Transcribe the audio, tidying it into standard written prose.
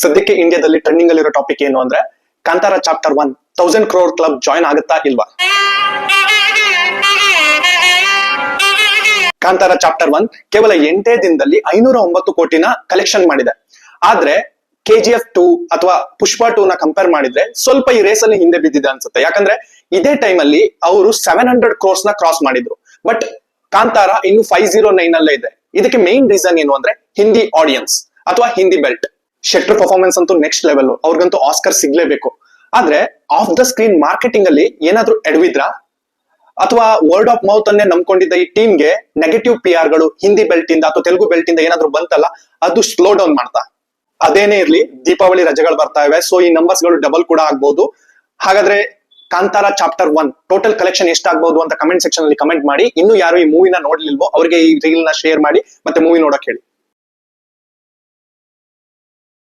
ಸದ್ಯಕ್ಕೆ ಇಂಡಿಯಾದಲ್ಲಿ ಟ್ರೆಂಡಿಂಗ್ ಅಲ್ಲಿರೋ ಟಾಪಿಕ್ ಏನು ಅಂದ್ರೆ Kantara chapter 1 1000 crore club join ಆಗುತ್ತಾ ಇಲ್ವಾ? ಕಾಂತಾರ ಚಾಪ್ಟರ್ 1 ಕೇವಲ 8 ದಿನದಲ್ಲಿ 509 ಕೋಟಿನ ಕಲೆಕ್ಷನ್ ಮಾಡಿದೆ. ಆದ್ರೆ KGF 2 ಅಥವಾ ಪುಷ್ಪ 2 ನ ಕಂಪೇರ್ ಮಾಡಿದ್ರೆ ಸ್ವಲ್ಪ ಈ ರೇಸ್ ಅಲ್ಲಿ ಹಿಂದೆ ಬಿದ್ದಿದೆ ಅನ್ಸುತ್ತೆ. ಯಾಕಂದ್ರೆ ಇದೇ ಟೈಮ್ ಅಲ್ಲಿ ಅವರು 700 crores ನ ಕ್ರಾಸ್ ಮಾಡಿದ್ರು. ಬಟ್ ಕಾಂತಾರ ಇನ್ನು 509 ಅಲ್ಲೇ ಇದೆ. ಇದಕ್ಕೆ ಮೇನ್ ರೀಸನ್ ಏನು ಅಂದ್ರೆ ಹಿಂದಿ ಆಡಿಯನ್ಸ್ ಅಥವಾ ಹಿಂದಿ ಬೆಲ್ಟ್. ಶೆಟ್ರ್ ಪರ್ಫಾರ್ಮೆನ್ಸ್ ಅಂತೂ ನೆಕ್ಸ್ಟ್ ಲೆವೆಲ್, ಅವ್ರಿಗಂತೂ ಆಸ್ಕರ್ ಸಿಗ್ಲೇಬೇಕು. ಆದ್ರೆ ಆಫ್ ದ ಸ್ಕ್ರೀನ್ ಮಾರ್ಕೆಟಿಂಗ್ ಅಲ್ಲಿ ಏನಾದ್ರೂ ಎಡವಿದ್ರಾ ಅಥವಾ ವರ್ಡ್ ಆಫ್ ಮೌತ್ ಅನ್ನೇ ನಂಬ್ಕೊಂಡಿದ್ದ ಈ ಟೀಮ್ಗೆ ನೆಗೆಟಿವ್ PR ಗಳು ಹಿಂದಿ ಬೆಲ್ಟ್ ಇಂದ ಅಥವಾ ತೆಲುಗು ಬೆಲ್ಟ್ ಇಂದ ಏನಾದ್ರೂ ಬಂತಲ್ಲ, ಅದು ಸ್ಲೋ ಡೌನ್ ಮಾಡ್ತಾ. ಅದೇನೇ ಇರ್ಲಿ, ದೀಪಾವಳಿ ರಜೆಗಳು ಬರ್ತಾ ಇವೆ, ಸೊ ಈ ನಂಬರ್ಸ್ ಗಳು ಡಬಲ್ ಕೂಡ ಆಗ್ಬಹುದು. ಹಾಗಾದ್ರೆ ಕಾಂತಾರ ಚಾಪ್ಟರ್ 1 ಟೋಟಲ್ ಕಲೆಕ್ಷನ್ ಎಷ್ಟಾಗಬಹುದು ಅಂತ ಕಮೆಂಟ್ ಸೆಕ್ಷನ್ ಅಲ್ಲಿ ಕಮೆಂಟ್ ಮಾಡಿ. ಇನ್ನು ಯಾರು ಈ ಮೂವಿನ ನೋಡ್ಲಿಲ್ವೋ ಅವ್ರಿಗೆ ಈ ರೀಲ್ ನ ಶೇರ್ ಮಾಡಿ ಮತ್ತೆ ಮೂವಿ ನೋಡಕ್ ಹೇಳಿ.